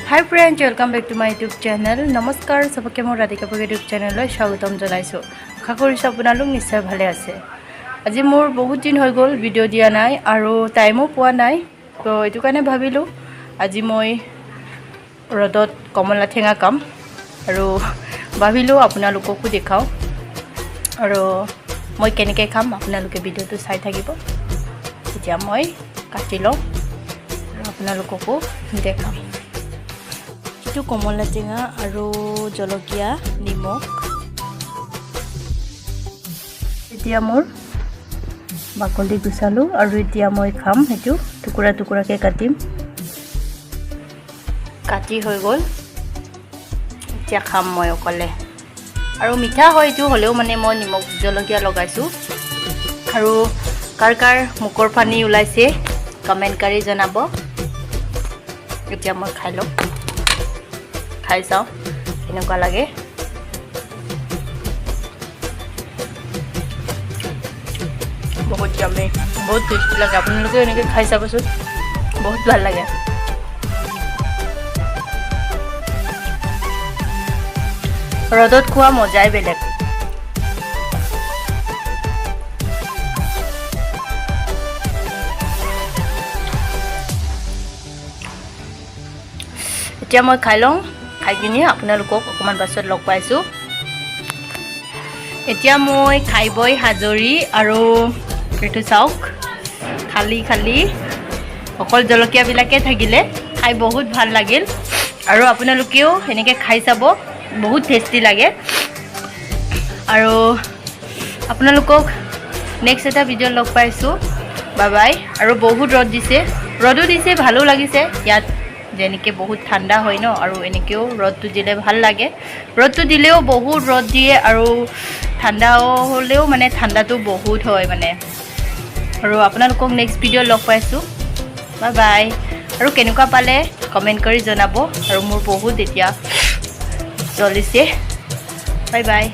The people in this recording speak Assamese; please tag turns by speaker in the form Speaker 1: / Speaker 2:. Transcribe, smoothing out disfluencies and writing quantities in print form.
Speaker 1: Hi friends, welcome back to my YouTube channel. Namaskar, सबके मोर राधिका पगे YouTube channel लो स्वागतम जनाइছো। आशा কৰিছো আপোনালোক নিশ্চয় ভালে আছে। আজি মোৰ বহুত দিন হৈ গল ভিডিও দিয়া নাই আৰু টাইমো পোৱা নাই। তো এটো কাৰণে ভাবিলো আজি মই ৰদত কমলা ঠেঙা কাম আৰু ভাবিলো আপোনালোককো দেখাও আৰু মই কেনেকৈ খাম আপোনালোকে ভিডিওটো চাই থাকিব। এতিয়া মই কাটি লওঁ আৰু আপোনালোককো দেখাম। এটো কমলা টেঙা আৰু জলকীয়া নিমখ। এতিয়া মোৰ বাকলি গুচালো আৰু এতিয়া মই খাম। এটো টুকুৰা টুকুৰাকে কাটিম। কাটি হৈ গল। এতিয়া খাম মই অকলে। আৰু মিঠা হয় এটো হলেও মানে মই নিমখ জলকীয়া লগাইছো। আৰু কাৰ মুখৰ পানী ওলাইছে কমেন্ট কৰি জনাব। এতিয়া মই খাই লওঁ। খাই চাও কেনেকুৱা লাগে। বহুত যম্মি, বহুত টেস্টি লাগে। আপোনালোকে এনেকৈ খাই চাবচোন, বহুত ভাল লাগে। ৰদত খোৱা মজাই বেলেগ। এতিয়া মই খাই লওঁ। খাই কিনি আপোনালোকক অকমান পাছত লগ পাইছো। এতিয়া মই খাইবই হাজৰি আৰু এটো চাওক খালি অকল জলকীয়া বিলাকে থাকিলে খাই বহুত ভাল লাগিল। আৰু আপোনালোকেও এনেকৈ খাই চাব, বহুত টেস্টি লাগে। আৰু আপোনালোকক নেক্সট এটা ভিডিও লগ পাইছো। Bye bye. আৰু বহুত ৰদ দিছে, ৰদো দিছে, ভালো লাগিছে। ইয়াত যেনেকৈ বহুত ঠাণ্ডা হয় ন, আৰু এনেকৈও ৰদটো দিলে ভাল লাগে। ৰদটো দিলেও বহুত ৰদ দিয়ে আৰু ঠাণ্ডাও হ'লেও মানে ঠাণ্ডাটো বহুত হয় মানে। আৰু আপোনালোকক নেক্সট ভিডিও লগ পাইছোঁ। Bye bye. আৰু কেনেকুৱা পালে কমেণ্ট কৰি জনাব। আৰু মোৰ বহুত এতিয়া জ্বলিছে। Bye bye.